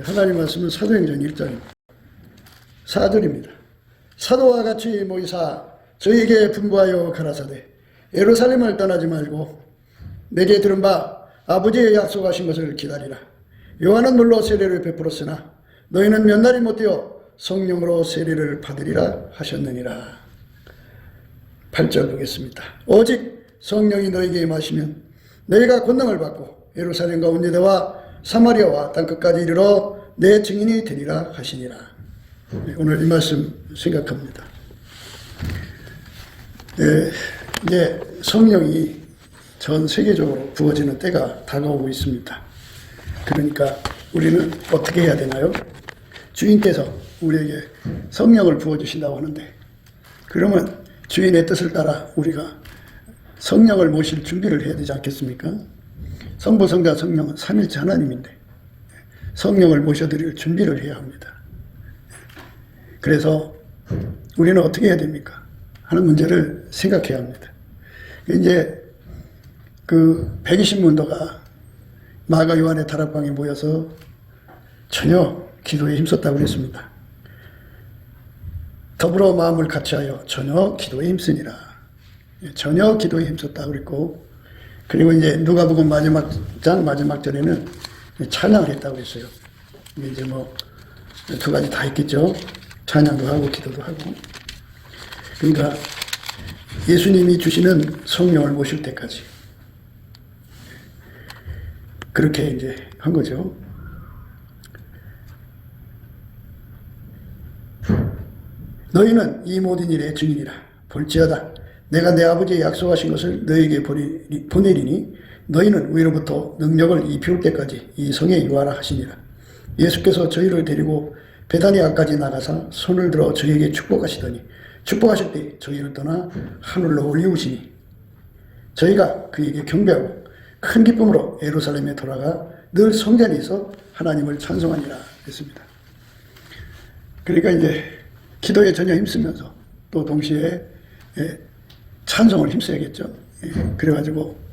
하나님 말씀은 사도행전 1장 4절입니다. 사도와 같이 모이사 저에게 분부하여 가라사대 예루살렘을 떠나지 말고 내게 들은 바 아버지의 약속하신 것을 기다리라. 요한은 물로 세례를 베풀었으나 너희는 몇 날이 못되어 성령으로 세례를 받으리라 하셨느니라. 8절 보겠습니다. 오직 성령이 너희에게 임하시면 너희가 권능을 받고 예루살렘과 온 유대와 사마리아와 땅끝까지 이르러 내 증인이 되리라 하시니라. 오늘 이 말씀 생각합니다. 이제 성령이 전 세계적으로 부어지는 때가 다가오고 있습니다. 그러니까 우리는 어떻게 해야 되나요? 주인께서 우리에게 성령을 부어주신다고 하는데, 그러면 주인의 뜻을 따라 우리가 성령을 모실 준비를 해야 되지 않겠습니까? 성부, 성자, 성령은 삼일체 하나님인데 성령을 모셔드릴 준비를 해야 합니다. 그래서 우리는 어떻게 해야 됩니까? 하는 문제를 생각해야 합니다. 이제 그 120문도가 마가 요한의 다락방에 모여서 전혀 기도에 힘썼다고 그랬습니다. 더불어 마음을 같이하여 전혀 기도에 힘쓰니라. 전혀 기도에 힘썼다고 그랬고, 그리고 이제 누가복음 마지막 장 마지막 절에는 찬양을 했다고 했어요. 이제 뭐 두 가지 다 했겠죠. 찬양도 하고 기도도 하고. 그러니까 예수님이 주시는 성령을 모실 때까지 그렇게 이제 한 거죠. 너희는 이 모든 일의 증인이라. 볼지어다 내가 내 아버지의 약속하신 것을 너희에게 보내리니 너희는 위로부터 능력을 입혀올 때까지 이 성에 유하라 하시니라. 예수께서 저희를 데리고 베다니아까지 나가사 손을 들어 저희에게 축복하시더니 축복하실 때 저희를 떠나 하늘로 올리우시니 저희가 그에게 경배하고 큰 기쁨으로 예루살렘에 돌아가 늘 성전에서 하나님을 찬송하니라 했습니다. 그러니까 이제 기도에 전혀 힘쓰면서 또 동시에 찬송을 힘써야겠죠. 그래가지고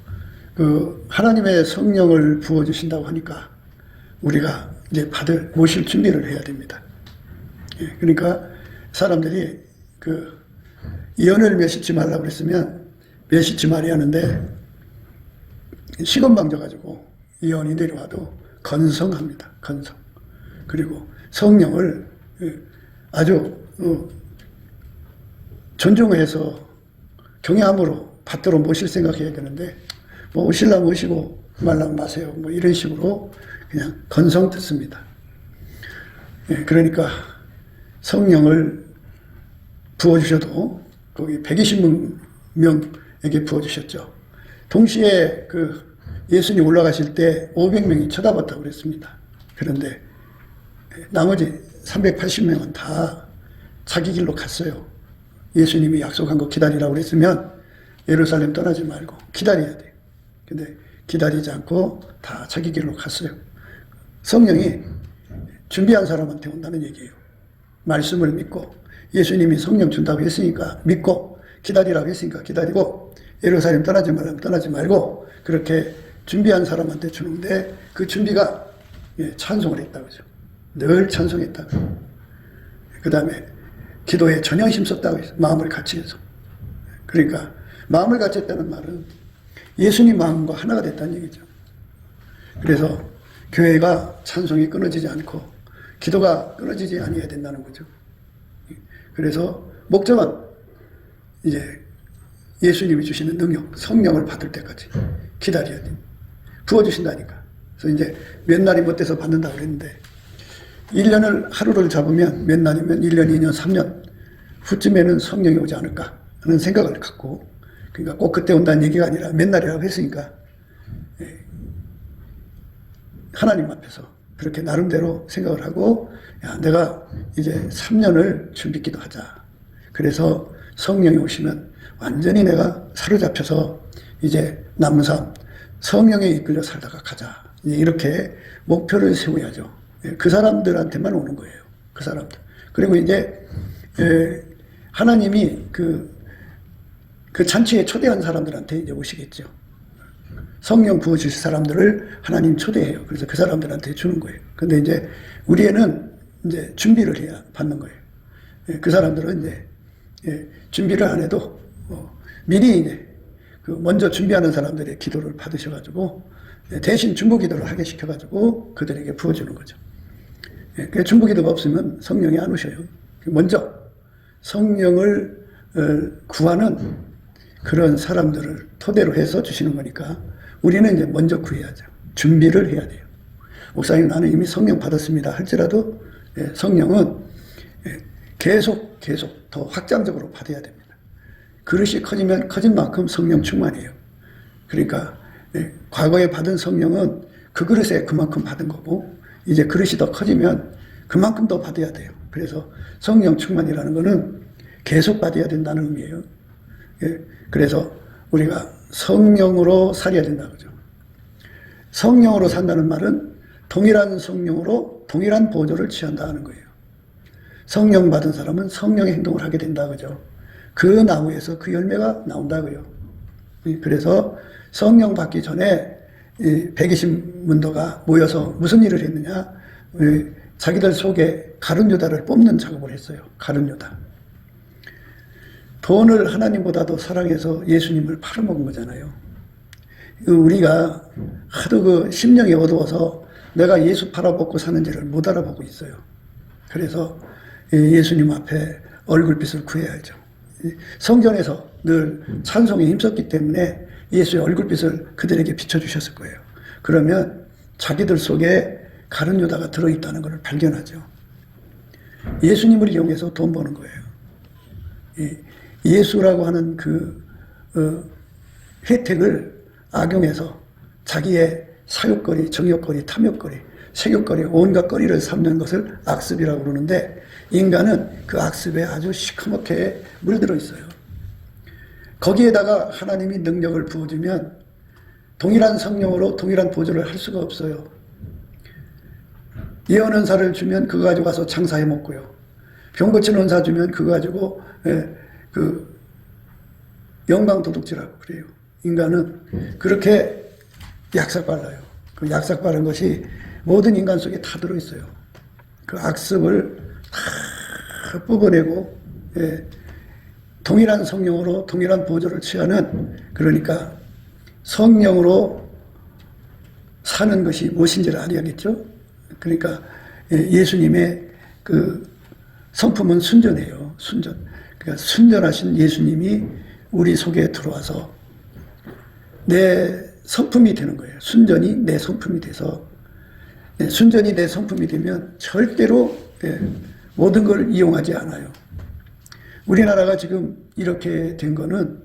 그 하나님의 성령을 부어주신다고 하니까 우리가 이제 모실 준비를 해야 됩니다. 그러니까 사람들이 그 예언을 맺지 말라고 그랬으면 맺지 말아야 하는데 시건방져가지고 예언이 내려와도 건성합니다. 건성. 그리고 성령을 아주 존중해서 경외함으로 받들어 모실 생각해야 되는데, 뭐 오실라면 오시고 말라면 마세요. 뭐 이런 식으로 그냥 건성 듣습니다. 그러니까 성령을 부어주셔도 거기 120명에게 부어주셨죠. 동시에 그 예수님 올라가실 때 500명이 쳐다봤다고 그랬습니다. 그런데 나머지 380명은 다 자기 길로 갔어요. 예수님이 약속한 거 기다리라고 그랬으면 예루살렘 떠나지 말고 기다려야 돼요. 근데 기다리지 않고 다 자기 길로 갔어요. 성령이 준비한 사람한테 온다는 얘기예요. 말씀을 믿고 예수님이 성령 준다고 했으니까 믿고 기다리라고 했으니까 기다리고 예루살렘 떠나지 말라면 떠나지 말고 그렇게 준비한 사람한테 주는데 그 준비가 찬송을 했다고 그러죠. 늘 찬송했다고. 그 다음에 기도에 전혀 힘썼다고 해서 마음을 같이 해서. 그러니까 마음을 같이 했다는 말은 예수님 마음과 하나가 됐다는 얘기죠. 그래서 교회가 찬송이 끊어지지 않고 기도가 끊어지지 아니해야 된다는 거죠. 그래서 목적은 이제 예수님이 주시는 능력, 성령을 받을 때까지 기다려야 돼. 부어주신다니까. 그래서 이제 몇 날이 못 돼서 받는다고 그랬는데 1년을 하루를 잡으면 몇 날이면 1년, 2년, 3년 후쯤에는 성령이 오지 않을까 하는 생각을 갖고, 그러니까 꼭 그때 온다는 얘기가 아니라 몇 날이라고 했으니까 하나님 앞에서 그렇게 나름대로 생각을 하고, 야, 내가 이제 3년을 준비기도 하자. 그래서 성령이 오시면 완전히 내가 사로잡혀서 이제 남은 삶 성령에 이끌려 살다가 가자. 이렇게 목표를 세워야죠. 그 사람들한테만 오는 거예요. 그 사람들. 그리고 이제 하나님이 그 잔치에 초대한 사람들한테 이제 오시겠죠. 성령 부어주실 사람들을 하나님 초대해요. 그래서 그 사람들한테 주는 거예요. 근데 이제 우리는 이제 준비를 해야 받는 거예요. 그 사람들은 이제 준비를 안 해도 미리 이제 그 먼저 준비하는 사람들의 기도를 받으셔가지고 대신 중보 기도를 하게 시켜가지고 그들에게 부어주는 거죠. 그 중보 기도가 없으면 성령이 안 오셔요. 먼저 성령을 구하는 그런 사람들을 토대로 해서 주시는 거니까 우리는 이제 먼저 구해야죠. 준비를 해야 돼요. 목사님, 나는 이미 성령 받았습니다 할지라도 성령은 계속 더 확장적으로 받아야 됩니다. 그릇이 커지면 커진 만큼 성령 충만이에요. 그러니까 과거에 받은 성령은 그 그릇에 그만큼 받은 거고 이제 그릇이 더 커지면 그만큼 더 받아야 돼요. 그래서 성령 충만이라는 거는 계속 받아야 된다는 의미예요. 그래서 우리가 성령으로 살아야 된다고죠. 성령으로 산다는 말은 동일한 성령으로 동일한 보조를 취한다는 거예요. 성령 받은 사람은 성령의 행동을 하게 된다고죠. 그 나무에서 그 열매가 나온다고요. 그래서 성령 받기 전에 120문도가 모여서 무슨 일을 했느냐? 자기들 속에 가룟 유다를 뽑는 작업을 했어요. 가룟 유다. 돈을 하나님보다도 사랑해서 예수님을 팔아먹은 거잖아요. 우리가 하도 그 심령이 어두워서 내가 예수 팔아먹고 사는지를 못 알아보고 있어요. 그래서 예수님 앞에 얼굴빛을 구해야죠. 성전에서 늘 찬송에 힘썼기 때문에 예수의 얼굴빛을 그들에게 비춰주셨을 거예요. 그러면 자기들 속에 가룟 유다가 들어있다는 것을 발견하죠. 예수님을 이용해서 돈 버는 거예요. 예수라고 하는 그 혜택을 악용해서 자기의 사욕거리, 정욕거리, 탐욕거리, 색욕거리, 온갖 거리를 삼는 것을 악습이라고 그러는데 인간은 그 악습에 아주 시커멓게 물들어 있어요. 거기에다가 하나님이 능력을 부어주면 동일한 성령으로 동일한 보조를 할 수가 없어요. 예언 은사를 주면 그거 가지고 가서 장사해 먹고요. 병 고치는 은사 주면 그거 가지고 그 영광 도둑질하고 그래요. 인간은 그렇게 약삭발라요. 그 약삭바른 것이 모든 인간 속에 다 들어있어요. 그 악습을 다 뽑아내고 동일한 성령으로 동일한 보조를 취하는, 그러니까 성령으로 사는 것이 무엇인지를 알아야겠죠. 그러니까 예수님의 그 성품은 순전해요. 순전. 그러니까 순전하신 예수님이 우리 속에 들어와서 내 성품이 되는 거예요. 순전이 내 성품이 돼서, 순전이 내 성품이 되면 절대로 모든 걸 이용하지 않아요. 우리나라가 지금 이렇게 된 거는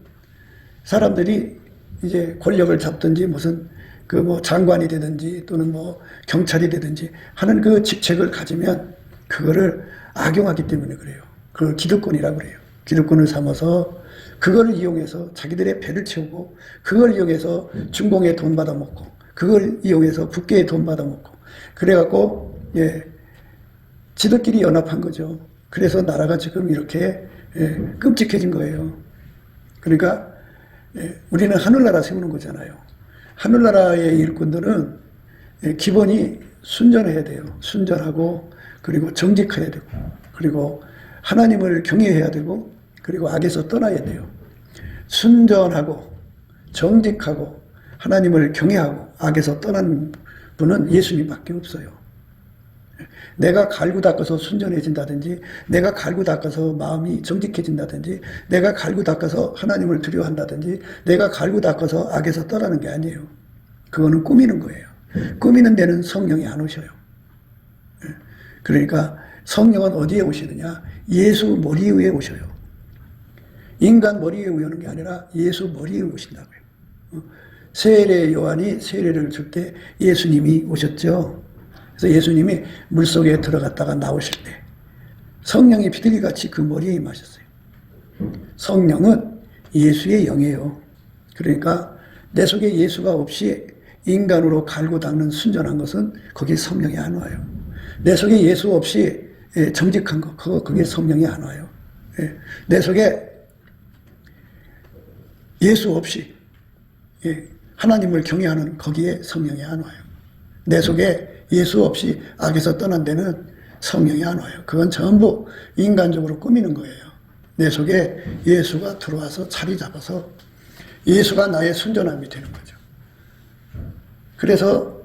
사람들이 이제 권력을 잡든지 무슨 그 뭐 장관이 되든지 또는 뭐 경찰이 되든지 하는 그 직책을 가지면 그거를 악용하기 때문에 그래요. 그걸 기득권이라고 그래요. 기득권을 삼아서 그걸 이용해서 자기들의 배를 채우고, 그걸 이용해서 중공에 돈 받아먹고, 그걸 이용해서 국계에 돈 받아먹고, 그래갖고 지들끼리 연합한 거죠. 그래서 나라가 지금 이렇게 끔찍해진 거예요. 그러니까 우리는 하늘나라 세우는 거잖아요. 하늘나라의 일꾼들은 기본이 순전해야 돼요. 순전하고, 그리고 정직해야 되고, 그리고 하나님을 경외해야 되고, 그리고 악에서 떠나야 돼요. 순전하고 정직하고 하나님을 경외하고 악에서 떠난 분은 예수님밖에 없어요. 내가 갈고 닦아서 순전해진다든지, 내가 갈고 닦아서 마음이 정직해진다든지, 내가 갈고 닦아서 하나님을 두려워한다든지, 내가 갈고 닦아서 악에서 떠나는 게 아니에요. 그거는 꾸미는 거예요. 꾸미는 데는 성령이 안 오셔요. 그러니까 성령은 어디에 오시느냐? 예수 머리 위에 오셔요. 인간 머리 위에 오는 게 아니라 예수 머리 위에 오신다고요. 세례 요한이 세례를 줄 때 예수님이 오셨죠. 그래서 예수님이 물속에 들어갔다가 나오실 때 성령이 비둘기같이 그 머리에 임하셨어요. 성령은 예수의 영이에요. 그러니까 내 속에 예수가 없이 인간으로 갈고 닦는 순전한 것은 거기에 성령이 안 와요. 내 속에 예수 없이 정직한 것, 거기에 성령이 안 와요. 내 속에 예수 없이 하나님을 경외하는 거기에 성령이 안 와요. 내 속에 예수 없이 악에서 떠난 데는 성령이 안 와요. 그건 전부 인간적으로 꾸미는 거예요. 내 속에 예수가 들어와서 자리 잡아서 예수가 나의 순전함이 되는 거죠. 그래서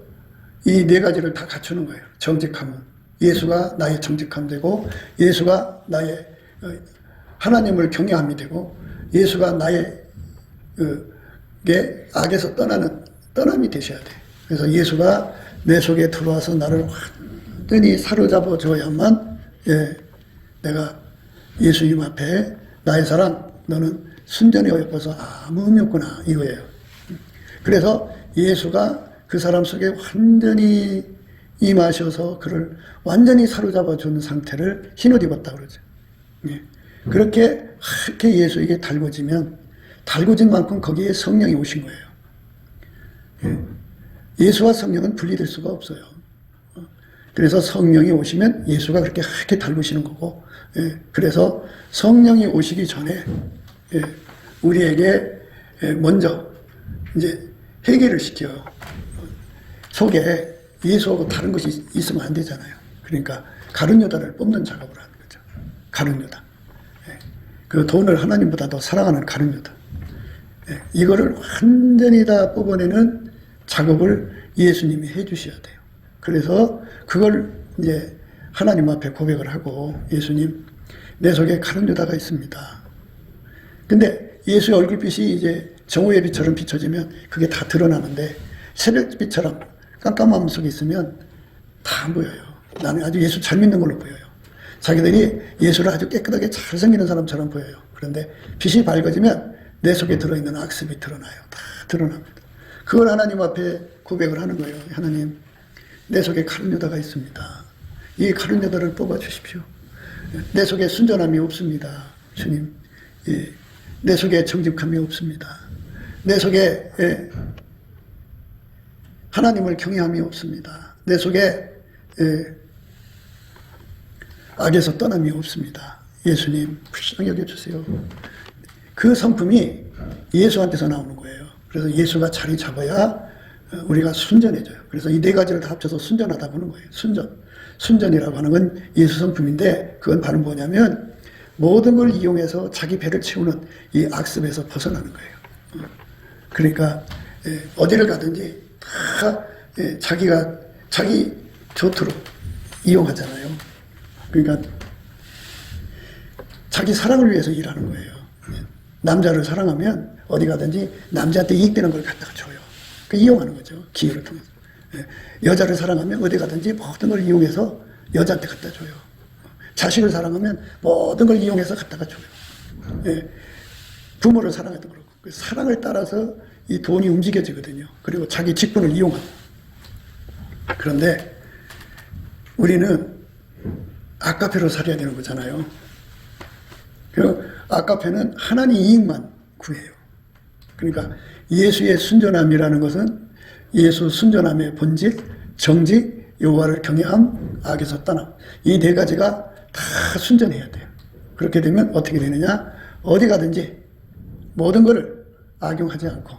이 네 가지를 다 갖추는 거예요. 정직함은 예수가 나의 정직함 되고, 예수가 나의 하나님을 경외함이 되고, 예수가 나의 악에서 떠남이 되셔야 돼. 그래서 예수가 내 속에 들어와서 나를 완전히 사로잡아 줘야만, 내가 예수님 앞에 나의 사랑, 너는 순전히 여겨서 아무 의미 없구나, 이거예요. 그래서 예수가 그 사람 속에 완전히 임하셔서 그를 완전히 사로잡아 주는 상태를 흰옷 입었다 그러죠. 그렇게 예수에게 달궈지면, 달궈진 만큼 거기에 성령이 오신 거예요. 예수와 성령은 분리될 수가 없어요. 그래서 성령이 오시면 예수가 그렇게 하얗게 달구시는 거고, 그래서 성령이 오시기 전에 우리에게 먼저 이제 해결을 시켜요. 속에 예수하고 다른 것이 있으면 안 되잖아요. 그러니까 가룟유다를 뽑는 작업을 하는 거죠. 가룟유다. 그 돈을 하나님보다 더 사랑하는 가룟유다. 이거를 완전히 다 뽑아내는 작업을 예수님이 해주셔야 돼요. 그래서 그걸 이제 하나님 앞에 고백을 하고, 예수님, 내 속에 가룟유다가 있습니다. 근데 예수의 얼굴빛이 이제 정오의 빛처럼 비춰지면 그게 다 드러나는데, 새벽빛처럼 깜깜함 속에 있으면 다 안 보여요. 나는 아주 예수 잘 믿는 걸로 보여요. 자기들이 예수를 아주 깨끗하게 잘생기는 사람처럼 보여요. 그런데 빛이 밝아지면 내 속에 들어있는 악습이 드러나요. 다 드러납니다. 그걸 하나님 앞에 고백을 하는 거예요. 하나님, 내 속에 가룟유다가 있습니다. 이 가룟유다를 뽑아 주십시오. 내 속에 순전함이 없습니다. 주님, 내 속에 정직함이 없습니다. 내 속에 하나님을 경외함이 없습니다. 내 속에 악에서 떠남이 없습니다. 예수님, 불쌍히 여겨주세요. 그 성품이 예수한테서 나오는 거예요. 그래서 예수가 자리 잡아야 우리가 순전해져요. 그래서 이 네 가지를 다 합쳐서 순전하다 보는 거예요. 순전이라고 하는 건 예수 성품인데, 그건 바로 뭐냐면 모든 걸 이용해서 자기 배를 채우는 이 악습에서 벗어나는 거예요. 그러니까 어디를 가든지 다 자기 좋도록 이용하잖아요. 그러니까 자기 사랑을 위해서 일하는 거예요. 남자를 사랑하면 어디 가든지 남자한테 이익되는 걸 갖다가 줘요. 그 이용하는 거죠. 기회를 통해서. 여자를 사랑하면 어디 가든지 모든 걸 이용해서 여자한테 갖다 줘요. 자식을 사랑하면 모든 걸 이용해서 갖다가 줘요. 부모를 사랑해도 그렇고. 그 사랑을 따라서 이 돈이 움직여지거든요. 그리고 자기 직분을 이용하고. 그런데 우리는 아까페로 살아야 되는 거잖아요. 그 아까페는 하나님 이익만 구해요. 그러니까 예수의 순전함이라는 것은 예수 순전함의 본질, 정직, 여호와를 경외함, 악에서 떠남. 이 네 가지가 다 순전해야 돼요. 그렇게 되면 어떻게 되느냐? 어디 가든지 모든 것을 악용하지 않고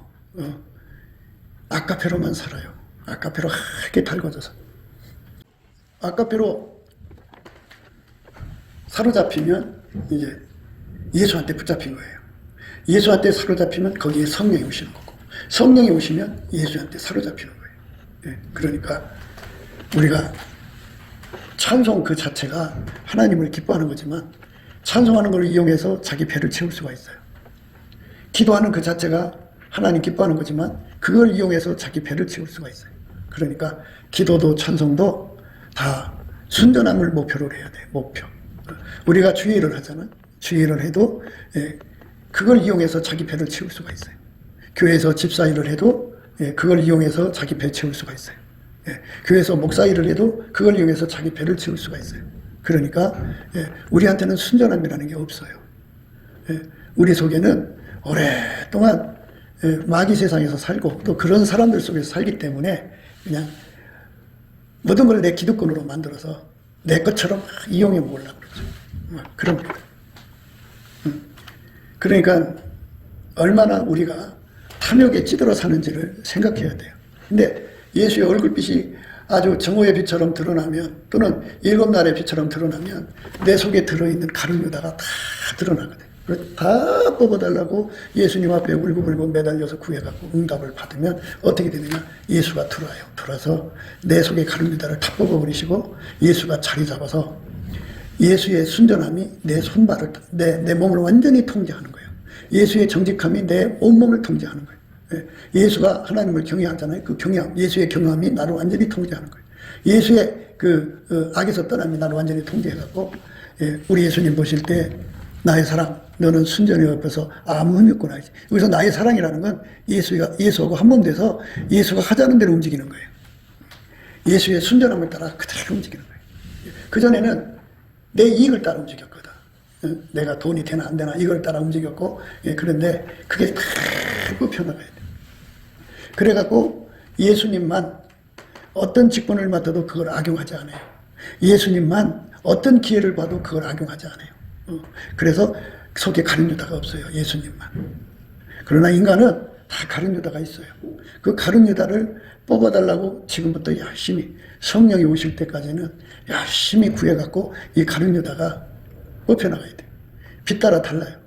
아까페로만 살아요. 아까페로 하얗게 달궈져서. 아까페로 사로잡히면 이제 예수한테 붙잡힌 거예요. 예수한테 사로잡히면 거기에 성령이 오시는 거고, 성령이 오시면 예수한테 사로잡히는 거예요. 그러니까 우리가 찬송 그 자체가 하나님을 기뻐하는 거지만, 찬송하는 걸 이용해서 자기 배를 채울 수가 있어요. 기도하는 그 자체가 하나님 기뻐하는 거지만 그걸 이용해서 자기 배를 채울 수가 있어요. 그러니까 기도도 찬송도 다 순전함을 목표로 해야 돼요. 목표. 우리가 주일을 하잖아요. 주일을 해도 그걸 이용해서 자기 배를 채울 수가 있어요. 교회에서 집사일을 해도 그걸 이용해서 자기 배 채울 수가 있어요. 교회에서 목사일을 해도 그걸 이용해서 자기 배를 채울 수가 있어요. 그러니까 우리한테는 순전함이라는 게 없어요. 우리 속에는 오랫동안 마귀 세상에서 살고 또 그런 사람들 속에서 살기 때문에 그냥 모든 걸 내 기득권으로 만들어서 내 것처럼 이용해 먹으려고 그러죠. 그런 겁니다. 그러니까 얼마나 우리가 탐욕에 찌들어 사는지를 생각해야 돼요. 근데 예수의 얼굴빛이 아주 정오의 빛처럼 드러나면, 또는 일곱 날의 빛처럼 드러나면 내 속에 들어있는 가룟 유다가 다 드러나거든요. 다 뽑아달라고 예수님 앞에 울고불고 매달려서 구해갖고 응답을 받으면 어떻게 되느냐? 예수가 들어와요. 들어와서 내 속에 가룟 유다를 다 뽑아버리시고 예수가 자리 잡아서 예수의 순전함이 내 손발을, 내 몸을 완전히 통제하는 거예요. 예수의 정직함이 내 온몸을 통제하는 거예요. 예수가 하나님을 경외하잖아요. 그 경외함, 예수의 경외함이 나를 완전히 통제하는 거예요. 예수의 악에서 떠남이 나를 완전히 통제해갖고, 우리 예수님 보실 때 나의 사랑, 너는 순전히 옆에서 아무 흠이 없구나. 여기서 나의 사랑이라는 건 예수하고 한 몸 돼서 예수가 하자는 대로 움직이는 거예요. 예수의 순전함을 따라 그대로 움직이는 거예요. 그전에는 내 이익을 따라 움직였거든. 내가 돈이 되나 안 되나 이걸 따라 움직였고, 그런데 그게 다 뽑혀나가야 돼. 그래갖고 예수님만 어떤 직분을 맡아도 그걸 악용하지 않아요. 예수님만 어떤 기회를 봐도 그걸 악용하지 않아요. 그래서 속에 가룟 유다가 없어요. 예수님만. 그러나 인간은 다 가룟 유다가 있어요. 그 가룟 유다를 뽑아달라고 지금부터 열심히, 성령이 오실 때까지는 열심히 구해갖고 이 가룟 유다가 뽑혀나가야 돼요. 빛 따라 달라요.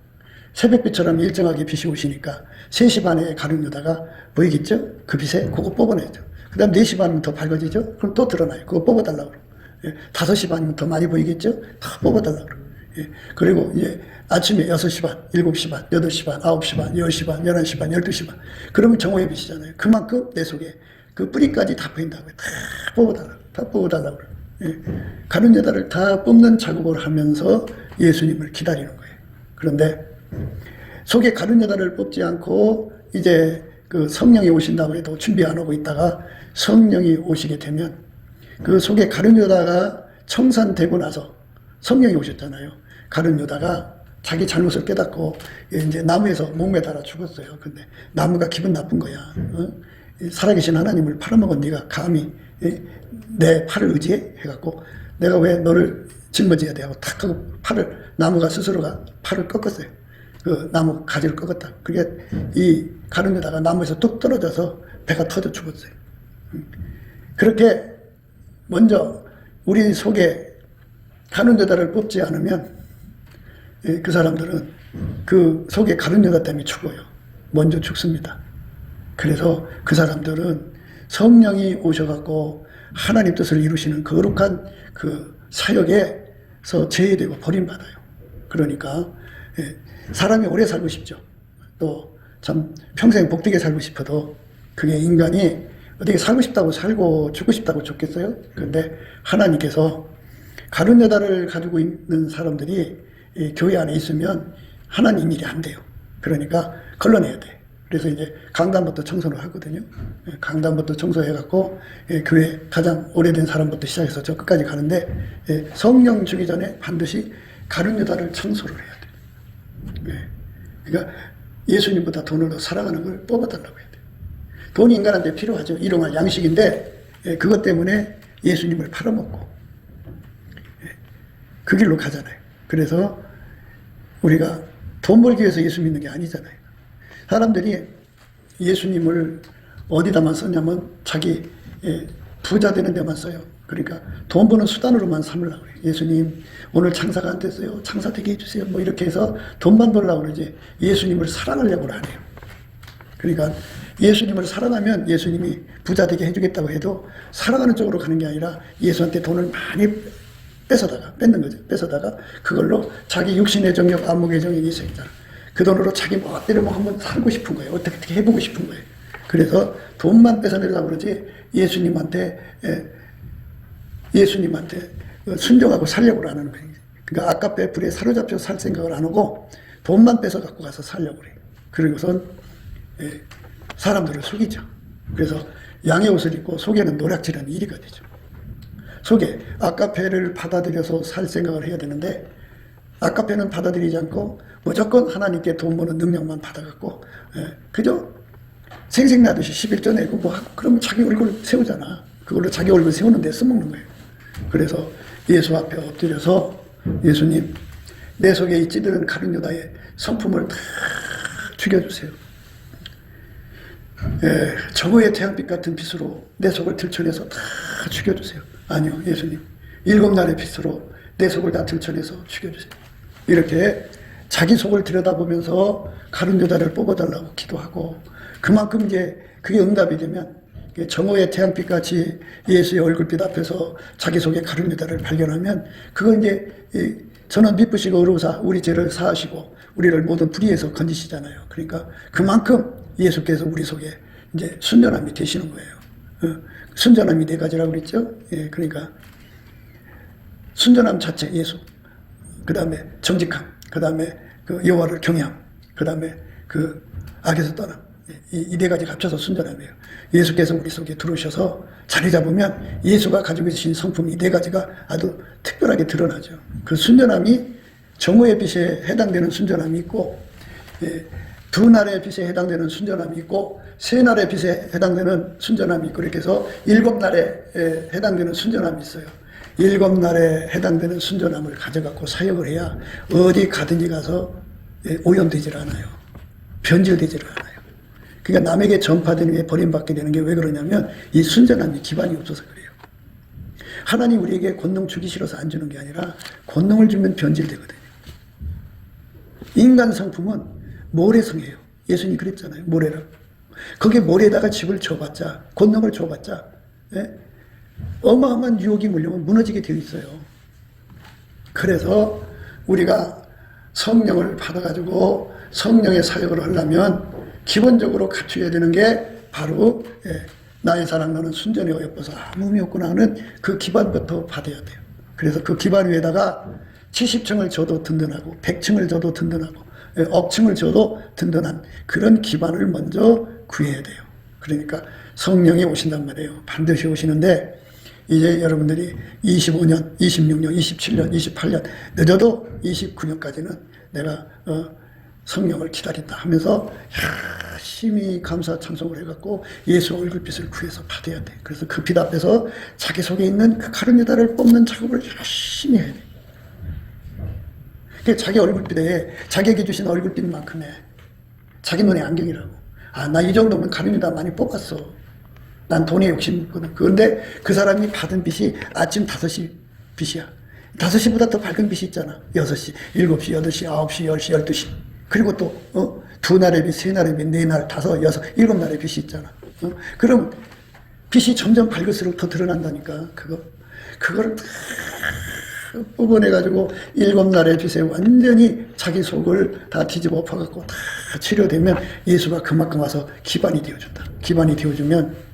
새벽빛처럼 일정하게 빛이 오시니까 3시 반에 가룟 유다가 보이겠죠? 그 빛에 그거 뽑아내죠. 그 다음 4시 반이면 더 밝아지죠? 그럼 또 드러나요. 그거 뽑아달라고 그래요. 5시 반이면 더 많이 보이겠죠? 다 뽑아달라고 그래요. 그리고 이제 아침에 6시 반, 7시 반, 8시 반, 9시 반, 10시 반, 11시 반, 12시 반. 그러면 정오의 빛이잖아요. 그만큼 내 속에 그 뿌리까지 다 보인다고요. 다 뽑아달라고. 다 뽑아달라고 그래요. 가룟 유다를 다 뽑는 작업을 하면서 예수님을 기다리는 거예요. 그런데 속에 가룟 유다를 뽑지 않고 이제 그 성령이 오신다고 해도 준비 안 하고 있다가 성령이 오시게 되면 그 속에 가룟 유다가 청산되고 나서 성령이 오셨잖아요. 가룟 유다가 자기 잘못을 깨닫고 이제 나무에서 목매달아 죽었어요. 근데 나무가 기분 나쁜 거야. 살아계신 하나님을 팔아먹은 네가 감히 내 팔을 의지해? 해갖고 내가 왜 너를 짊어져야 돼? 하고 탁 하고 나무가 스스로가 팔을 꺾었어요. 그 나무 가지를 꺾었다. 그게 이 가룟 유다가 나무에서 뚝 떨어져서 배가 터져 죽었어요. 그렇게 먼저 우리 속에 가룟 유다를 뽑지 않으면 그 사람들은 그 속에 가룟 유다 때문에 죽어요. 먼저 죽습니다. 그래서 그 사람들은 성령이 오셔갖고 하나님 뜻을 이루시는 거룩한 그 사역에서 제외되고 버림받아요. 그러니까 사람이 오래 살고 싶죠. 또 참 평생 복되게 살고 싶어도 그게 인간이 어떻게 살고 싶다고 살고 죽고 싶다고 죽겠어요? 그런데 하나님께서 가룟 유다를 가지고 있는 사람들이 교회 안에 있으면 하나님 일이 안 돼요. 그러니까 걸러내야 돼. 그래서 이제 강단부터 청소를 하거든요. 강단부터 청소해갖고 교회 가장 오래된 사람부터 시작해서 저 끝까지 가는데 성령 주기 전에 반드시 가룟 유다를 청소를 해야 돼요. 그러니까 예수님보다 돈을 더 사랑하는 걸 뽑아달라고 해야 돼요. 돈이 인간한테 필요하죠. 일용할 양식인데 그것 때문에 예수님을 팔아먹고 그 길로 가잖아요. 그래서 우리가 돈 벌기 위해서 예수 믿는 게 아니잖아요. 사람들이 예수님을 어디다만 썼냐면 자기 부자 되는 데만 써요. 그러니까 돈 버는 수단으로만 삼으려고 그래요. 예수님 오늘 장사가 안 됐어요. 장사 되게 해주세요. 뭐 이렇게 해서 돈만 벌려고 그러지 예수님을 사랑하려고 안 해요. 그러니까 예수님을 사랑하면 예수님이 부자 되게 해주겠다고 해도 사랑하는 쪽으로 가는 게 아니라 예수한테 돈을 많이 뺏는 거죠. 뺏어다가 그걸로 자기 육신의 정욕, 안목의 정욕이 있어있잖아. 그 돈으로 자기 멋대로 뭐 한번 살고 싶은 거예요. 어떻게 해보고 싶은 거예요. 그래서 돈만 뺏어내려고 그러지 예수님한테 순종하고 살려고 하는 거예요. 그러니까 아까배 불에 사로잡혀 살 생각을 안 하고 돈만 뺏어 갖고 가서 살려고 그래요. 그리고선 사람들을 속이죠. 그래서 양의 옷을 입고 속에는 노략질하는 일이가 되죠. 속에 아까배를 받아들여서 살 생각을 해야 되는데 아까배는 받아들이지 않고 무조건 하나님께 돈 버는 능력만 받아갖고 그저 생색나듯이 11조 내고 뭐 하고 그러면 자기 얼굴 세우잖아. 그걸로 자기 얼굴 세우는데 써먹는 거예요. 그래서 예수 앞에 엎드려서 예수님 내 속에 이 찌들은 가룟 유다의 성품을 다 죽여주세요. 정오의 태양빛 같은 빛으로 내 속을 들춰내서 다 죽여주세요. 아니요, 예수님. 7날의 빛으로 내 속을 다 들춰내서 죽여주세요. 이렇게 자기 속을 들여다보면서 가룟 유다를 뽑아달라고 기도하고, 그만큼 이제 그게 응답이 되면 정오의 태양빛 같이 예수의 얼굴빛 앞에서 자기 속의 가룟 유다를 발견하면, 그건 이제 저는 미쁘시고 의로우사 우리 죄를 사하시고 우리를 모든 불의에서 건지시잖아요. 그러니까 그만큼 예수께서 우리 속에 이제 순전함이 되시는 거예요. 순전함이 4가지라고 그랬죠. 예, 그러니까 순전함 자체 예수, 그 다음에 정직함, 그 다음에 그 여호와를 경외함, 그 다음에 그 악에서 떠남. 이 4가지 합쳐서 순전함이에요. 예수께서 우리 속에 들어오셔서 자리 잡으면 예수가 가지고 계신 성품이 4가지가 아주 특별하게 드러나죠. 그 순전함이 정오의 빛에 해당되는 순전함이 있고, 2날의 빛에 해당되는 순전함이 있고, 3날의 빛에 해당되는 순전함이 있고, 이렇게 해서 7날에 해당되는 순전함이 있어요. 7날에 해당되는 순전함을 가져갖고 사역을 해야 어디 가든지 가서 오염되질 않아요. 변질되질 않아요. 그러니까 남에게 전파된 후에 버림받게 되는 게 왜 그러냐면 이 순전함이 기반이 없어서 그래요. 하나님 우리에게 권능 주기 싫어서 안 주는 게 아니라 권능을 주면 변질되거든요. 인간 성품은 모래성이에요. 예수님이 그랬잖아요. 모래라고. 거기에 모래에다가 집을 줘봤자, 권능을 줘봤자, 어마어마한 유혹이 물려면 무너지게 되어 있어요. 그래서 우리가 성령을 받아가지고 성령의 사역을 하려면 기본적으로 갖춰야 되는 게 바로 나의 사랑 너는 순전히 어여뻐서 아무 의미 없구나 하는 그 기반부터 받아야 돼요. 그래서 그 기반 위에다가 70층을 줘도 든든하고 100층을 줘도 든든하고 억층을 줘도 든든한 그런 기반을 먼저 구해야 돼요. 그러니까 성령이 오신단 말이에요. 반드시 오시는데 이제 여러분들이 25년, 26년, 27년, 28년 늦어도 29년까지는 내가 성령을 기다린다 하면서 열심히 감사 찬송을 해갖고 예수 얼굴빛을 구해서 받아야 돼. 그래서 그 빛 앞에서 자기 속에 있는 그 가룟 유다를 뽑는 작업을 열심히 해야 돼. 그 자기 얼굴빛에 자기에게 주신 얼굴빛만큼의 자기 눈의 안경이라고. 아, 나 이 정도면 가룟 유다 많이 뽑았어. 난 돈에 욕심 없거든. 그런데 그 사람이 받은 빛이 아침 5시 빛이야. 5시보다 더 밝은 빛이 있잖아. 6시, 7시, 8시, 9시, 10시, 12시. 그리고 또 2날의 빛, 3날의 빛, 4날, 5, 6, 7날의 빛이 있잖아. 그럼 빛이 점점 밝을수록 더 드러난다니까. 그걸 뽑아내가지고 7날의 빛에 완전히 자기 속을 다 뒤집어 엎어갖고 다 치료되면 예수가 그만큼 와서 기반이 되어준다. 기반이 되어주면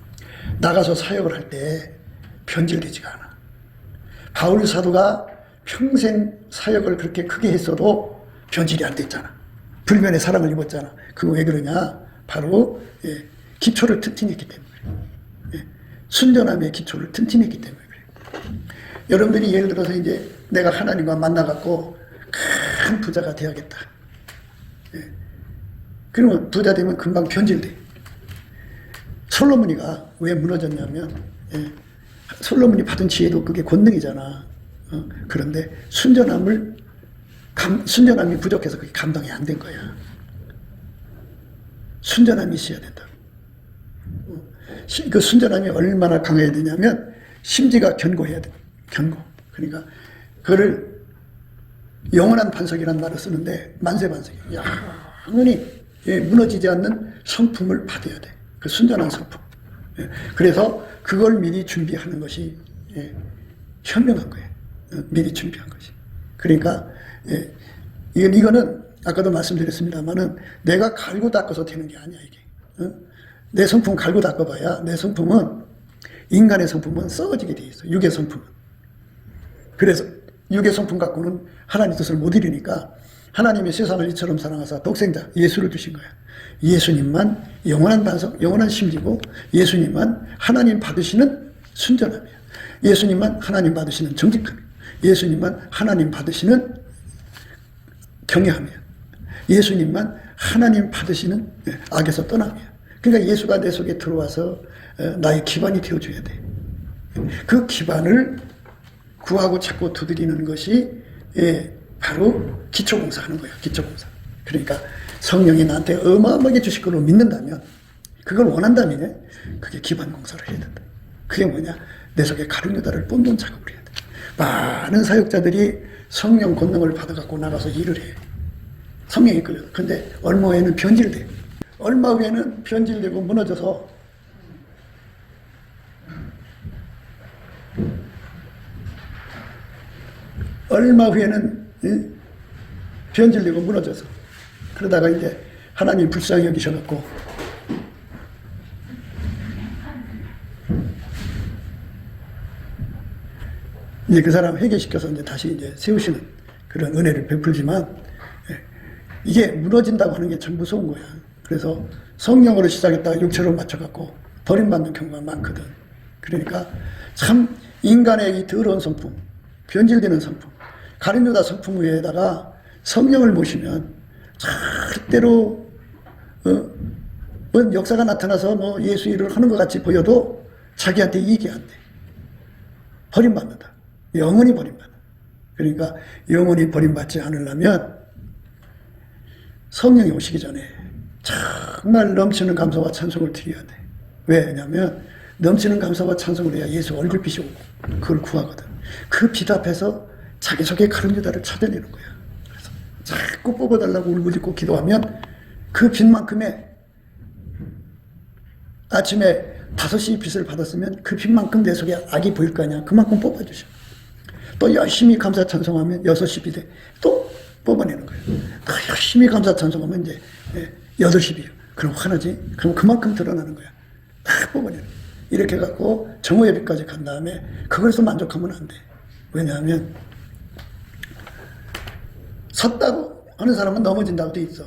나가서 사역을 할 때 변질되지가 않아. 바울 사도가 평생 사역을 그렇게 크게 했어도 변질이 안 됐잖아. 불면의 사랑을 입었잖아. 그거 왜 그러냐? 바로 기초를 튼튼했기 때문에. 순전함의 기초를 튼튼했기 때문에 그래. 여러분들이 예를 들어서 이제 내가 하나님과 만나갖고 큰 부자가 돼야겠다. 그러면 부자 되면 금방 변질돼. 솔로몬이가 왜 무너졌냐면 솔로몬이 받은 지혜도 그게 권능이잖아. 그런데 순전함이 부족해서 그게 감당이 안 된 거야. 순전함이 있어야 된다. 그 순전함이 얼마나 강해야 되냐면 심지가 견고해야 돼. 견고. 그러니까 그거를 영원한 반석이라는 말을 쓰는데 만세반석이야. 영원히 무너지지 않는 성품을 받아야 돼. 그 순전한 성품. 그래서 그걸 미리 준비하는 것이 현명한 거예요. 미리 준비한 것이. 그러니까 이거는 아까도 말씀드렸습니다만은 내가 갈고 닦아서 되는 게 아니야 이게. 내 성품 갈고 닦아봐야 내 성품은 인간의 성품은 썩어지게 돼 있어. 육의 성품은. 그래서 육의 성품 갖고는 하나님 뜻을 못 이루니까 하나님이 세상을 이처럼 사랑하사 독생자 예수를 주신 거야. 예수님만 영원한 반석, 영원한 심지고 예수님만 하나님 받으시는 순전함이야. 예수님만 하나님 받으시는 정직함이야. 예수님만 하나님 받으시는 경외함이야. 예수님만 하나님 받으시는 악에서 떠남이야. 그러니까 예수가 내 속에 들어와서 나의 기반이 되어줘야 돼. 그 기반을 구하고 찾고 두드리는 것이 바로 기초공사 하는 거예요. 기초공사. 그러니까 성령이 나한테 어마어마하게 주실 걸로 믿는다면 그걸 원한다면 그게 기반 공사를 해야 된다. 그게 뭐냐? 내 속에 가룟 유다를 뽑는 작업을 해야 돼. 많은 사역자들이 성령 권능을 받아갖고 나가서 일을 해. 성령이 끌려. 근데 얼마 후에는 변질돼. 얼마 후에는 변질되고 무너져서 얼마 후에는 변질되고 무너져서 그러다가 이제 하나님 불쌍히 여기셔갖고 이제 그 사람 회개시켜서 이제 다시 이제 세우시는 그런 은혜를 베풀지만 이게 무너진다고 하는 게 참 무서운 거야. 그래서 성령으로 시작했다가 육체로 맞춰갖고 버림받는 경우가 많거든. 그러니까 참 인간의 이 더러운 성품, 변질되는 성품, 가룟 유다 성품 위에다가 성령을 모시면 절대로 뭔 역사가 나타나서 뭐 예수 일을 하는 것 같이 보여도 자기한테 이익이 안 돼. 버림받는다. 영원히 버림받아. 그러니까 영원히 버림받지 않으려면 성령이 오시기 전에 정말 넘치는 감사와 찬송을 드려야 돼. 왜냐하면 넘치는 감사와 찬송을 해야 예수 얼굴빛이 오고 그걸 구하거든. 그 빛 앞에서 자기 속의 가룟 유다를 찾아내는 거야. 그래서 자꾸 뽑아달라고 울부짖고 기도하면 그 빛만큼의 아침에 5시 빛을 받았으면 그 빛만큼 내 속에 악이 보일 거 아니야. 그만큼 뽑아주셔. 또 열심히 감사 찬송하면 6시 빛에 또 뽑아내는 거예요. 또 열심히 감사 찬송하면 이제 8시 빛. 그럼 화나지? 그럼 그만큼 드러나는 거야. 다 뽑아내는 거야. 이렇게 해갖고 정오의 빛까지 간 다음에 그걸서 만족하면 안 돼. 왜냐하면 섰다고 하는 사람은 넘어진다고 돼 있어.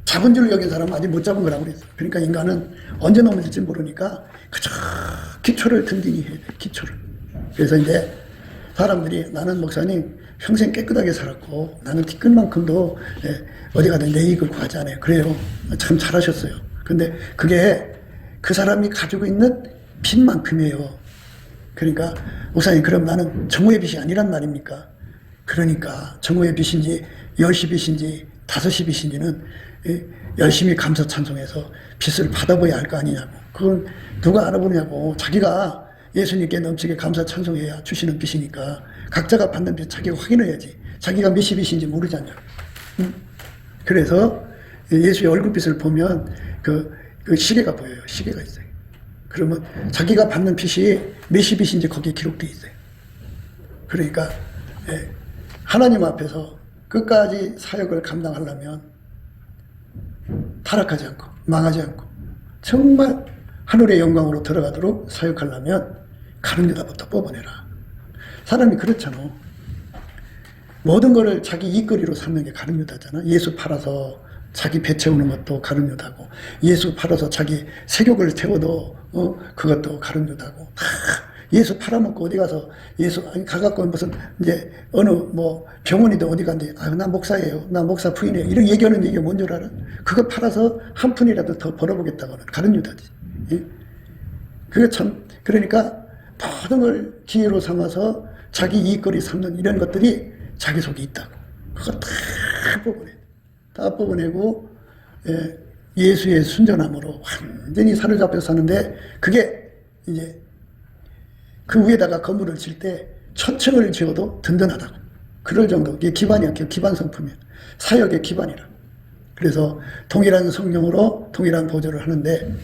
잡은 줄 여긴 사람은 아직 못 잡은 거라고 그랬어. 그러니까 인간은 언제 넘어질지 모르니까 그저 기초를 든든히 해야 돼. 기초를. 그래서 이제 사람들이 나는 목사님 평생 깨끗하게 살았고 나는 티끌만큼도 어디 가든 내 이익을 구하지 않아요. 그래요. 참 잘하셨어요. 근데 그게 그 사람이 가지고 있는 빛만큼이에요. 그러니까 목사님 그럼 나는 정오의 빛이 아니란 말입니까? 그러니까 정오의 빛인지 10시 빛인지 5시 빛인지는 열심히 감사 찬송해서 빛을 받아봐야 할 거 아니냐고. 그걸 누가 알아보냐고. 자기가 예수님께 넘치게 감사 찬송해야 주시는 빛이니까 각자가 받는 빛 자기가 확인해야지. 자기가 몇 시 빛인지 모르잖냐. 그래서 예수의 얼굴빛을 보면 그 시계가 보여요. 시계가 있어요. 그러면 자기가 받는 빛이 몇 시 빛인지 거기에 기록되어 있어요. 그러니까 하나님 앞에서 끝까지 사역을 감당하려면 타락하지 않고 망하지 않고 정말 하늘의 영광으로 들어가도록 사역하려면 가룟 유다부터 뽑아내라. 사람이 그렇잖아. 모든 거를 자기 이익거리로 삼는 게 가룟 유다잖아. 예수 팔아서 자기 배 채우는 것도 가룟 유다고, 예수 팔아서 자기 세욕을 채워도 그것도 가룟 유다고. 예수 팔아먹고 어디 가서 예수 가갖고 무슨 이제 어느 뭐 병원이든 어디 간데 나 목사예요, 나 목사 부인이에요 이런 얘기하는 얘기가 뭔 줄 알아? 그거 팔아서 한 푼이라도 더 벌어보겠다고는 가룟 유다지. 예? 그게 참 그러니까 모든 걸 기회로 삼아서 자기 이익거리 삼는 이런 것들이 자기 속에 있다고. 그거 다 뽑아내. 다 뽑아내고 예수의 순전함으로 완전히 사로잡혀 사는데 그게 이제 그 위에다가 건물을 칠 때 천층을 지어도 든든하다고. 그럴 정도. 이게 기반이야. 기반 성품이야. 사역의 기반이라. 그래서 동일한 성령으로 동일한 보조를 하는데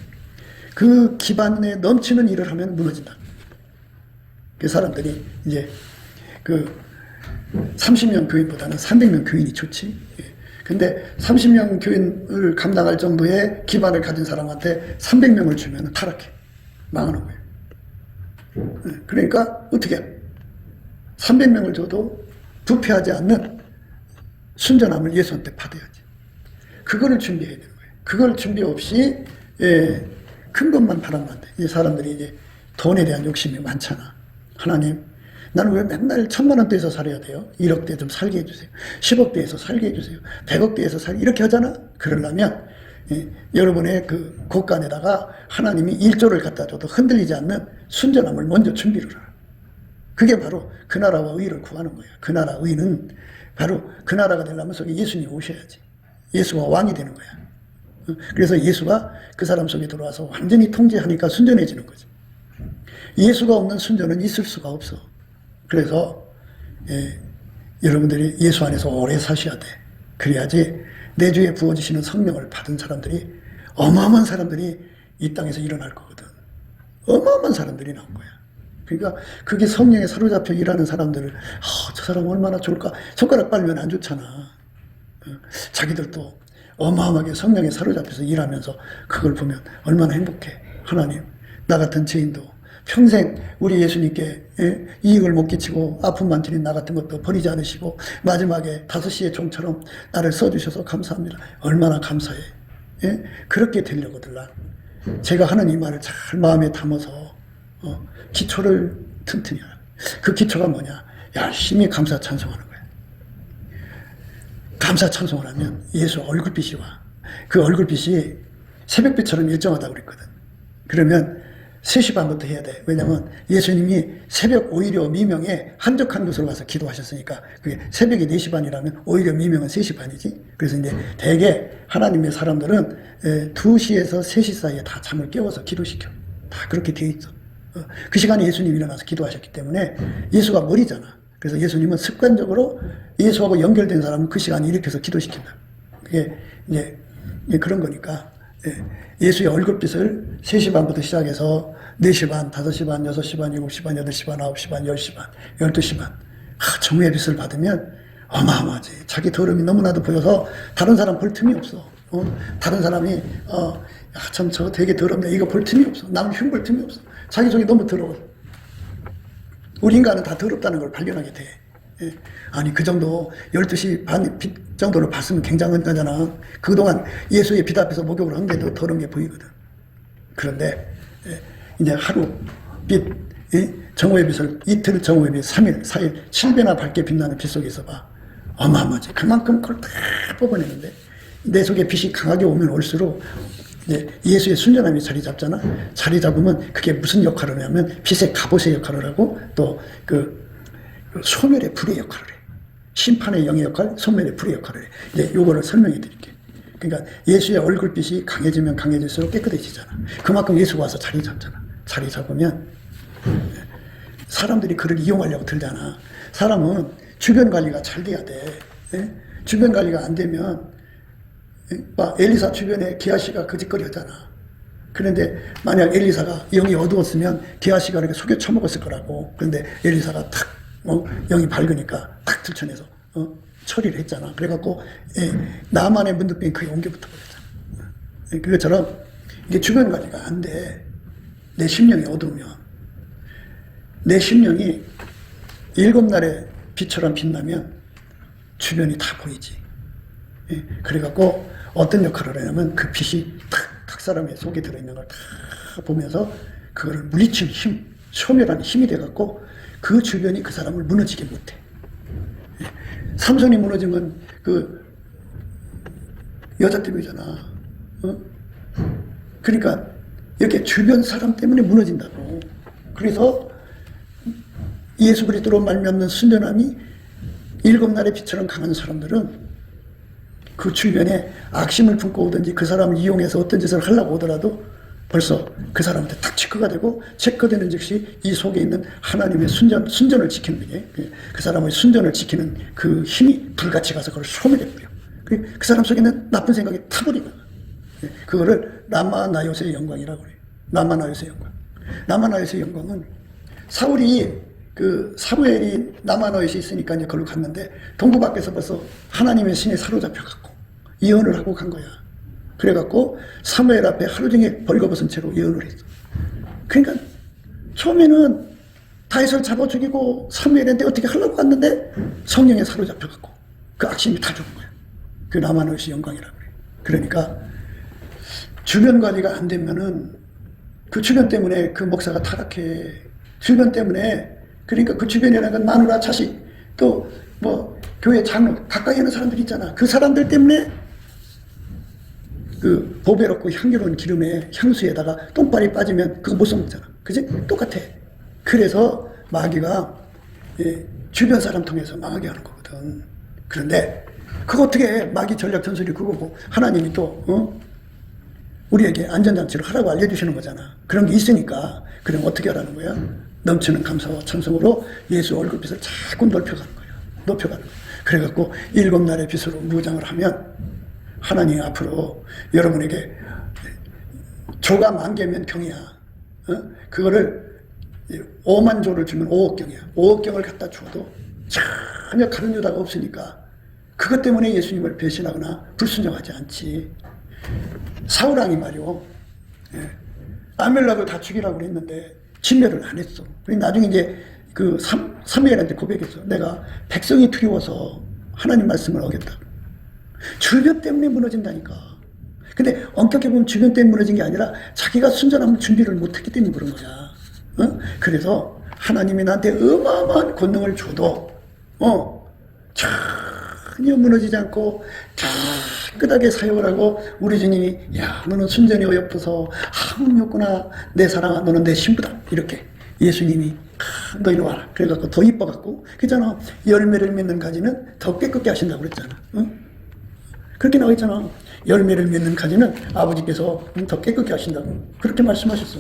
그 기반에 넘치는 일을 하면 무너진다. 그 사람들이 이제 그 30명 교인보다는 300명 교인이 좋지. 근데 30명 교인을 감당할 정도의 기반을 가진 사람한테 300명을 주면 타락해. 망하는 거예요. 그러니까 어떻게 300명을 줘도 부패하지 않는 순전함을 예수한테 받아야지. 그거를 준비해야 되는 거예요. 그걸 준비 없이 큰 것만 바라면 안 돼. 이 사람들이 이제 돈에 대한 욕심이 많잖아. 하나님, 나는 왜 맨날 1,000만 원대에서 살아야 돼요? 1억대 좀 살게 해주세요. 10억대에서 살게 해주세요. 100억대에서 살게 이렇게 하잖아. 그러려면 여러분의 그 곳간에다가 하나님이 1조를 갖다 줘도 흔들리지 않는 순전함을 먼저 준비를 하라. 그게 바로 그 나라와 의를 구하는 거야. 그 나라 의는 바로 그 나라가 되려면 속에 예수님이 오셔야지. 예수가 왕이 되는 거야. 그래서 예수가 그 사람 속에 들어와서 완전히 통제하니까 순전해지는 거죠. 예수가 없는 순전은 있을 수가 없어. 그래서 여러분들이 예수 안에서 오래 사셔야 돼. 그래야지 내 주에 부어주시는 성령을 받은 사람들이, 어마어마한 사람들이 이 땅에서 일어날 거거든. 어마어마한 사람들이 나온 거야. 그러니까 그게 성령에 사로잡혀 일하는 사람들을, 저 사람 얼마나 좋을까. 손가락 빨면 안 좋잖아. 자기들도 어마어마하게 성령에 사로잡혀서 일하면서 그걸 보면 얼마나 행복해. 하나님, 나 같은 죄인도 평생 우리 예수님께 이익을 못 끼치고 아픔만 드린 나 같은 것도 버리지 않으시고 마지막에 5시의 종처럼 나를 써주셔서 감사합니다. 얼마나 감사해. 그렇게 되려고들 난 제가 하는 이 말을 잘 마음에 담아서 기초를 튼튼히 하라. 그 기초가 뭐냐? 열심히 감사 찬송하는 거야. 감사 찬송을 하면 예수 얼굴빛이 와. 그 얼굴빛이 새벽빛처럼 일정하다고 그랬거든. 그러면 3시 반부터 해야 돼. 왜냐면 예수님이 새벽 오히려 미명에 한적한 곳으로 가서 기도하셨으니까 그게 새벽이 4시 반이라면 오히려 미명은 3시 반이지. 그래서 이제 대개 하나님의 사람들은 2시에서 3시 사이에 다 잠을 깨워서 기도시켜. 다 그렇게 되어 있어. 그 시간에 예수님이 일어나서 기도하셨기 때문에 예수가 머리잖아. 그래서 예수님은 습관적으로 예수하고 연결된 사람은 그 시간에 일으켜서 기도시킨다. 그게 이제 그런 거니까 예수의 얼굴빛을 3시 반부터 시작해서 4시 반, 5시 반, 6시 반, 7시 반, 8시 반, 9시 반, 10시 반, 12시 반 정의의 빛을 받으면 어마어마하지. 자기 더러움이 너무나도 보여서 다른 사람 볼 틈이 없어. 다른 사람이 참 저거 되게 더럽네 이거 볼 틈이 없어. 남 흉볼 틈이 없어. 자기 속이 너무 더러워. 우리 인간은 다 더럽다는 걸 발견하게 돼. 아니 그 정도 12시 반 빛 정도를 봤으면 굉장한 거잖아. 그동안 예수의 빛 앞에서 목욕을 한 게 더 더러운 게 보이거든. 그런데 이제 하루 빛, 정오의 빛을 이틀 정오의 빛, 3일, 4일, 7배나 밝게 빛나는 빛 속에 있어봐. 어마어마하지. 그만큼 그걸 다 뽑아내는데 내 속에 빛이 강하게 오면 올수록 이제 예수의 순전함이 자리 잡잖아. 자리 잡으면 그게 무슨 역할을 하냐면 빛의 갑옷의 역할을 하고 또 소멸의 불의 역할을 해. 심판의 영의 역할, 소멸의 불의 역할을 해. 이제 요거를 설명해 드릴게. 그러니까 예수의 얼굴빛이 강해지면 강해질수록 깨끗해지잖아. 그만큼 예수가 와서 자리 잡잖아. 자리 잡으면 사람들이 그를 이용하려고 들잖아. 사람은 주변 관리가 잘 돼야 돼. 주변 관리가 안 되면 엘리사 주변에 게하시가 거짓거리 하잖아. 그런데 만약 엘리사가 영이 어두웠으면 게하시가 이렇게 속여 처먹었을 거라고. 그런데 엘리사가 탁 영이 밝으니까 탁 들춰내서 처리를 했잖아. 그래갖고 나만의 문득병이 그게 옮겨 붙어버렸잖아. 그것처럼 이게 주변 관리가 안 돼. 내 심령이 어두우면 내 심령이 7날의 빛처럼 빛나면 주변이 다 보이지. 그래갖고 어떤 역할을 하냐면 그 빛이 탁 각 사람의 속에 들어있는 걸 다 보면서 그거를 물리치는 힘, 소멸하는 힘이 돼갖고 그 주변이 그 사람을 무너지게 못해. 삼손이 무너진 건 그 여자 때문이잖아. 그러니까 이렇게 주변 사람 때문에 무너진다고. 그래서 예수 그리스도로 말미암는 순전함이 7날의 빛처럼 강한 사람들은 그 주변에 악심을 품고 오든지 그 사람을 이용해서 어떤 짓을 하려고 오더라도 벌써 그 사람한테 딱 체크가 되고 체크되는 즉시 이 속에 있는 하나님의 순전을 지키는 게 그 사람의 순전을 지키는 그 힘이 불같이 가서 그걸 소멸해버려. 그 사람 속에 있는 나쁜 생각이 타버리고 그거를 라마나요스의 영광이라고 그래요. 라마나요스의 영광. 라마나요스의 영광은 사울이 그 사무엘이 라마나요스에 있으니까 이제 걸로 갔는데 동부 밖에서 벌써 하나님의 신에 사로잡혀갖고 예언을 하고 간 거야. 그래갖고 사무엘 앞에 하루 종일 벌거벗은 채로 예언을 했어. 그러니까 처음에는 다윗을 잡아 죽이고 사무엘한테 어떻게 하려고 갔는데 성령에 사로잡혀갖고 그 악심이 다 죽은 거야. 그 라마노시 영광이라고 그래. 그러니까 주변 관리가 안 되면은 그 주변 때문에 그 목사가 타락해. 주변 때문에 그러니까 그 주변에는 그 마누라 자식 또 뭐 교회 장로 가까이 있는 사람들 있잖아. 그 사람들 때문에 그 보배롭고 향기로운 기름에 향수에다가 똥발이 빠지면 그거 못 써먹잖아. 그지? 똑같아. 그래서 마귀가 주변 사람 통해서 망하게 하는 거거든. 그런데 그거 어떻게 해? 마귀 전략 전술이 그거고 하나님이 또 우리에게 안전장치를 하라고 알려주시는 거잖아. 그런 게 있으니까 그럼 어떻게 하라는 거야? 넘치는 감사와 찬송으로 예수 얼굴빛을 자꾸 높여가는 거야. 높여가는 거야. 그래갖고 7날의 빛으로 무장을 하면 하나님 앞으로 여러분에게 조가 10,000개면 경이야. 그거를 5만 조를 주면 5억 경이야. 5억 경을 갖다 주어도 전혀 가른 유다가 없으니까 그것 때문에 예수님을 배신하거나 불순종하지 않지. 사울왕이 말이요, 아멜락을 다 죽이라고 그랬는데 진멸을 안 했어. 나중에 이제 그 사무엘한테 고백했어. 내가 백성이 두려워서 하나님 말씀을 어겼다. 주변 때문에 무너진다니까. 근데 엄격히 보면 주변 때문에 무너진 게 아니라 자기가 순전한 준비를 못했기 때문에 그런 거야. 그래서 하나님이 나한테 어마어마한 권능을 줘도 전혀 무너지지 않고 깨끗하게 사역을 하고 우리 주님이 야 너는 순전히 어여뻐서 아무리 없구나. 내 사랑아 너는 내 신부다. 이렇게 예수님이 너 이리 와라. 그래갖고 더 이뻐갖고 그잖아. 열매를 맺는 가지는 더 깨끗게 하신다고 그랬잖아. 그렇게 나와 있잖아. 열매를 맺는 가지는 아버지께서 더 깨끗게 하신다고 그렇게 말씀하셨어.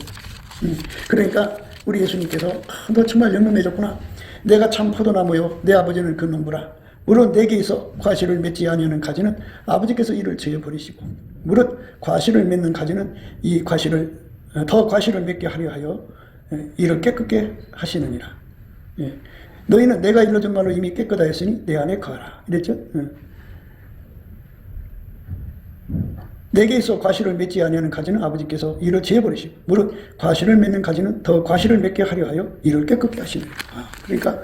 그러니까 우리 예수님께서 너 정말 열매 맺었구나. 내가 참 포도나무요 내 아버지는 그 농부라. 물론 내게 있어 과실을 맺지 아니하는 가지는 아버지께서 이를 제어버리시고 무릇 과실을 맺는 가지는 이 과실을 더 과실을 맺게 하려 하여 이를 깨끗게 하시느니라. 너희는 내가 일러준 말로 이미 깨끗하였으니 내 안에 거하라. 이랬죠. 내게 있어 과실을 맺지 아니하는 가지는 아버지께서 이를 제어버리시고 무릇 과실을 맺는 가지는 더 과실을 맺게 하려 하여 이를 깨끗게 하시느니라. 그러니까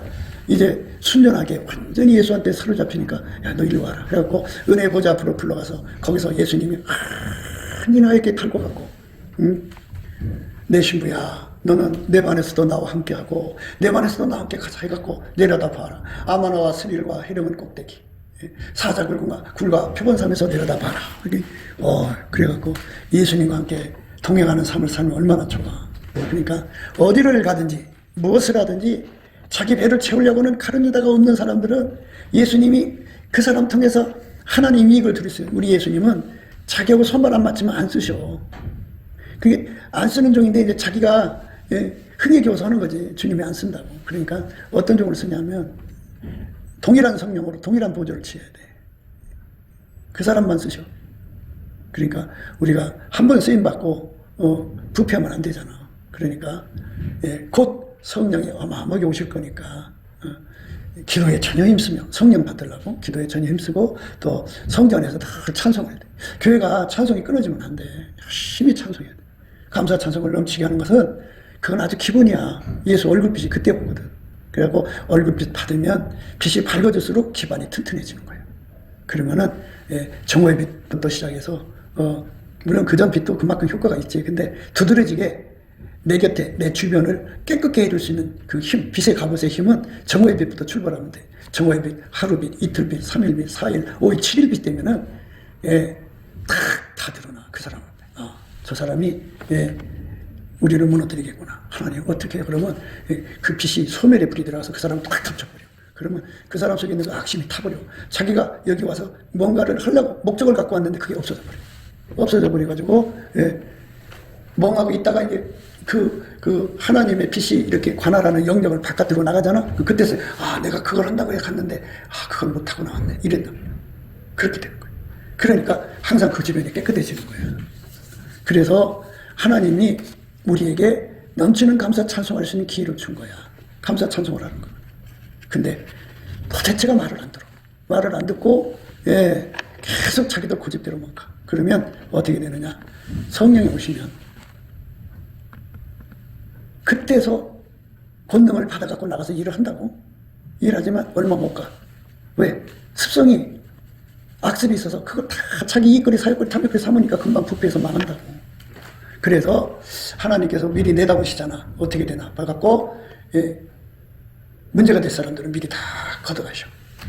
이제 순전하게 완전히 예수한테 사로잡히니까 야 너 이리 와라. 그래갖고 은혜 보좌 앞으로 불러가서 거기서 예수님이 한이나 이렇게 탈고 가고 내 신부야 너는 내 반에서도 나와 함께하고 내 반에서도 나와 함께 가자 해갖고 내려다 봐라. 아마나와 스릴과 헤르몬 꼭대기 사자굴과 굴과 표본산에서 내려다 봐라. 그래갖고 예수님과 함께 동행하는 삶을 살면 얼마나 좋아. 그러니까 어디를 가든지 무엇을 하든지 자기 배를 채우려고는 가른 유다가 없는 사람들은 예수님이 그 사람 통해서 하나님 이익을 드렸어요. 우리 예수님은 자기하고 손발 안 맞지만 안 쓰셔. 그게 안 쓰는 종인데 이제 자기가 흥에 겨워서 하는 거지. 주님이 안 쓴다고. 그러니까 어떤 종을 쓰냐면 동일한 성령으로 동일한 보조를 취해야 돼. 그 사람만 쓰셔. 그러니까 우리가 한 번 쓰임 받고 부패하면 안 되잖아. 그러니까 곧 성령이 어마어마하게 오실 거니까 기도에 전혀 힘쓰며 성령 받으려고 기도에 전혀 힘쓰고 또 성전에서 다 찬송해야 돼. 교회가 찬송이 끊어지면 안 돼. 열심히 찬송해야 돼. 감사 찬송을 넘치게 하는 것은 그건 아주 기본이야. 예수 얼굴빛이 그때 보거든. 그래갖고 얼굴빛 받으면 빛이 밝아질수록 기반이 튼튼해지는 거예요. 그러면은 정오의 빛부터 시작해서 물론 그전 빛도 그만큼 효과가 있지. 근데 두드러지게 내 곁에 내 주변을 깨끗게 해줄 수 있는 그 힘, 빛의 갑옷의 힘은 정오의 빛부터 출발하면 돼. 정오의 빛, 하루빛, 이틀빛, 3일빛, 4일, 5일, 7일빛 되면은 다 드러나. 그 사람 앞에. 저 사람이 우리를 무너뜨리겠구나. 하나님 어떻게 해? 그러면 그 빛이 소멸의 불이 들어가서 그 사람을 딱 덮쳐버려. 그러면 그 사람 속에 있는 그 악심이 타버려. 자기가 여기 와서 뭔가를 하려고 목적을 갖고 왔는데 그게 없어져 버려. 없어져 버려가지고 멍하고 있다가 이제 그 하나님의 빛이 이렇게 관할하는 영역을 바깥으로 나가잖아. 그때서 내가 그걸 한다고 갔는데 그걸 못하고 나왔네. 이랬다. 그렇게 되는 거예요. 그러니까 항상 그 주변이 깨끗해지는 거예요. 그래서 하나님이 우리에게 넘치는 감사 찬송할 수 있는 기회를 준 거야. 감사 찬송을 하는 거야. 근데 도대체가 말을 안 들어. 말을 안 듣고 계속 자기도 고집대로만 가. 그러면 어떻게 되느냐. 성령이 오시면 그때서 권능을 받아갖고 나가서 일을 한다고? 일하지만 얼마 못 가. 왜? 습성이 악습이 있어서 그거 다 자기 이익거리 사역거리 탐욕거리 삼으니까 금방 부패해서 망한다고. 그래서 하나님께서 미리 내다보시잖아. 어떻게 되나 봐갖고 문제가 될 사람들은 미리 다 걷어가셔.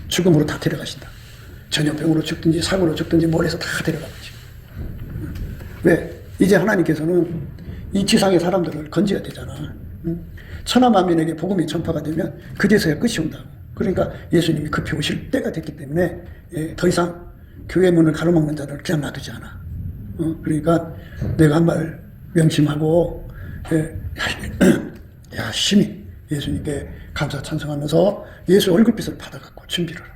죽음으로 다 데려가신다. 전염병으로 죽든지 사고로 죽든지 몰에서 다 데려가지. 왜? 이제 하나님께서는 이 지상의 사람들을 건져야 되잖아. 천하만민에게 복음이 전파가 되면 그제서야 끝이 온다고. 그러니까 예수님이 급히 오실 때가 됐기 때문에 더 이상 교회 문을 가로막는 자를 그냥 놔두지 않아. 그러니까 내가 한 말 명심하고 열심히 예수님께 감사 찬송하면서 예수 얼굴빛을 받아갖고 준비를 하라.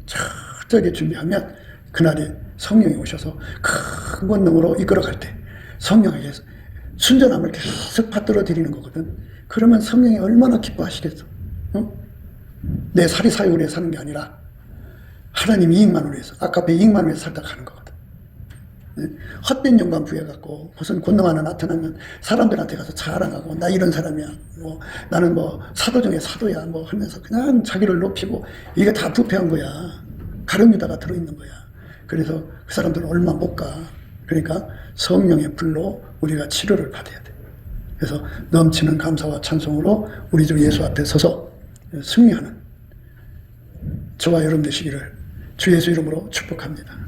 철저하게 준비하면 그날이 성령이 오셔서 큰 권능으로 이끌어갈 때 성령에게 순전함을 계속 받들어 드리는 거거든. 그러면 성령이 얼마나 기뻐하시겠어. 내 살이 사욕을 위해 사는 게 아니라 하나님 이익만을 위해서, 아까의 이익만을 위해서 살다 가는 거거든. 헛된 영광 부여갖고 무슨 권능 하나 나타나면 사람들한테 가서 자랑하고 나 이런 사람이야, 뭐 나는 뭐 사도 중에 사도야, 뭐 하면서 그냥 자기를 높이고, 이게 다 부패한 거야. 가룟유다가 들어있는 거야. 그래서 그 사람들은 얼마 못 가. 그러니까 성령의 불로 우리가 치료를 받아야 돼. 그래서 넘치는 감사와 찬송으로 우리 주 예수 앞에 서서 승리하는 저와 여러분 되시기를 주 예수 이름으로 축복합니다.